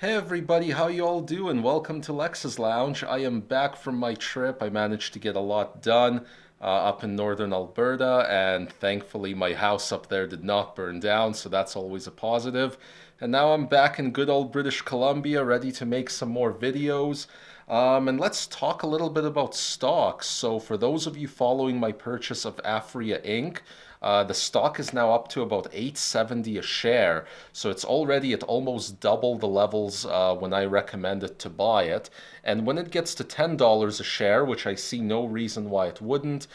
Hey everybody, how you all doing? Welcome to Lex's Lounge. I am back from my trip. I managed to get a lot done up in northern Alberta, and thankfully my house up there did not burn down, so that's always a positive. And now I'm back in good old British Columbia, ready to make some more videos. And let's talk a little bit about stocks. So, for those of you following my purchase of Aphria Inc., the stock is now up to about 870 a share. So it's already at almost double the levels when I recommended to buy it. And when it gets to $10 a share, which I see no reason why it wouldn't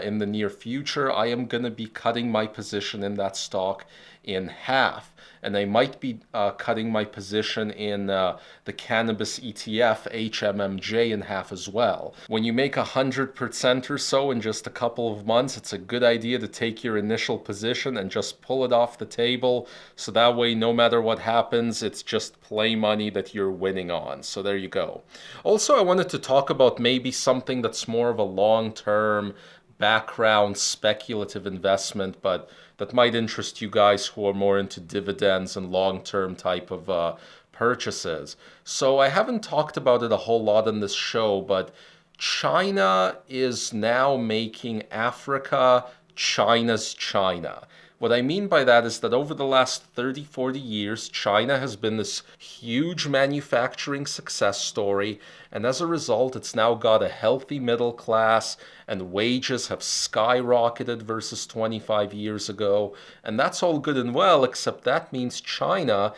in the near future, I am going to be cutting my position in that stock in half. And I might be cutting my position in the cannabis ETF HMMJ in half as well. When you make 100% or so in just a couple of months, it's a good idea to take your initial position and just pull it off the table. So that way, no matter what happens, it's just play money that you're winning on. So there you go. Also, I wanted to talk about maybe something that's more of a long-term background speculative investment, but that might interest you guys who are more into dividends and long-term type of purchases. So I haven't talked about it a whole lot in this show, but China is now making Africa China's China. What I mean by that is that over the last 30, 40 years, China has been this huge manufacturing success story, and as a result, it's now got a healthy middle class, and wages have skyrocketed versus 25 years ago. And that's all good and well, except that means China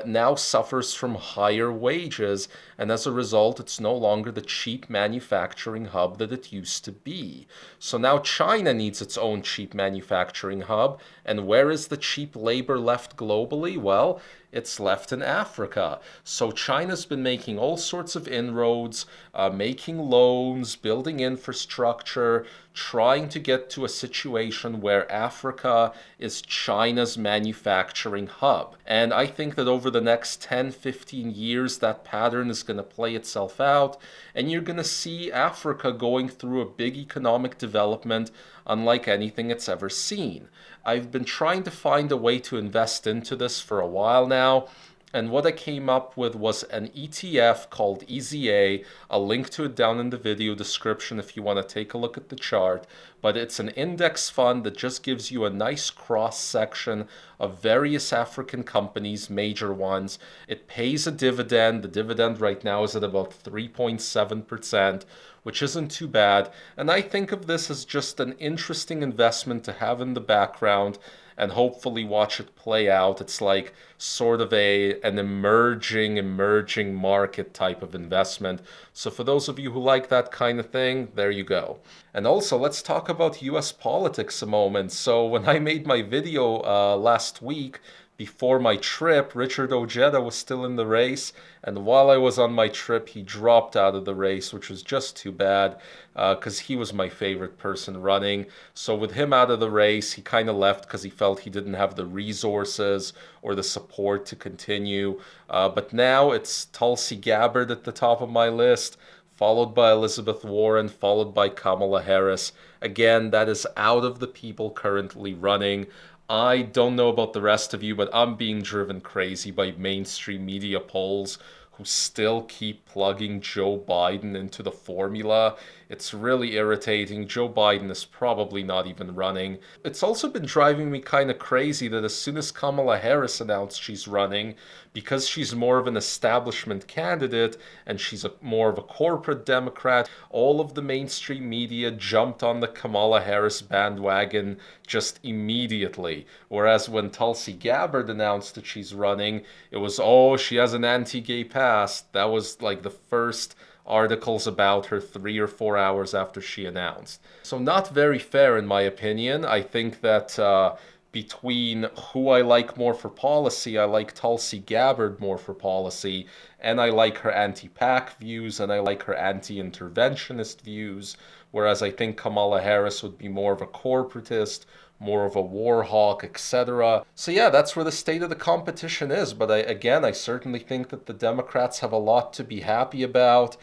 now suffers from higher wages, and as a result, it's no longer the cheap manufacturing hub that it used to be. So now China needs its own cheap manufacturing hub, and where is the cheap labor left globally? Well, it's left in Africa. So China's been making all sorts of inroads, making loans, building infrastructure, trying to get to a situation where Africa is China's manufacturing hub. And I think that over the next 10, 15 years, that pattern is going to play itself out, and you're going to see Africa going through a big economic development unlike anything it's ever seen. I've been trying to find a way to invest into this for a while now, and what I came up with was an ETF called EZA. I'll link to it down in the video description if you want to take a look at the chart. But it's an index fund that just gives you a nice cross section of various African companies, major ones. It pays a dividend. The dividend right now is at about 3.7%, which isn't too bad. And I think of this as just an interesting investment to have in the background and hopefully watch it play out. It's like sort of an emerging market type of investment. So for those of you who like that kind of thing, there you go. And also, let's talk about US politics a moment. So when I made my video last week, before my trip, Richard Ojeda was still in the race, and while I was on my trip, he dropped out of the race, which was just too bad, because he was my favorite person running. So with him out of the race, he kind of left because he felt he didn't have the resources or the support to continue. But now it's Tulsi Gabbard at the top of my list, followed by Elizabeth Warren, followed by Kamala Harris. Again, that is out of the people currently running. I don't know about the rest of you, but I'm being driven crazy by mainstream media polls who still keep plugging Joe Biden into the formula. It's really irritating. Joe Biden is probably not even running. It's also been driving me kind of crazy that as soon as Kamala Harris announced she's running, because she's more of an establishment candidate and she's more of a corporate Democrat, all of the mainstream media jumped on the Kamala Harris bandwagon just immediately. Whereas when Tulsi Gabbard announced that she's running, it was, oh, she has an anti-gay past. That was like the first articles about her 3 or 4 hours after she announced. So not very fair in my opinion. I think that between who I like more for policy, I like Tulsi Gabbard more for policy, and I like her anti-PAC views, and I like her anti-interventionist views, whereas I think Kamala Harris would be more of a corporatist, more of a war hawk, etc. So yeah, that's where the state of the competition is. But I certainly think that the Democrats have a lot to be happy about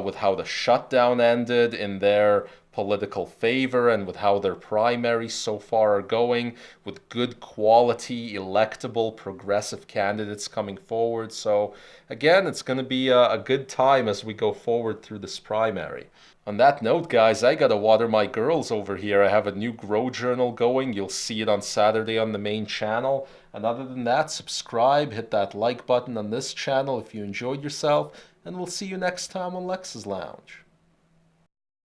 with how the shutdown ended in their political favor and with how their primaries so far are going, with good quality, electable, progressive candidates coming forward. So, again, it's going to be a good time as we go forward through this primary. On that note, guys, I gotta water my girls over here. I have a new grow journal going. You'll see it on Saturday on the main channel. And other than that, subscribe, hit that like button on this channel if you enjoyed yourself, and we'll see you next time on Lex's Lounge.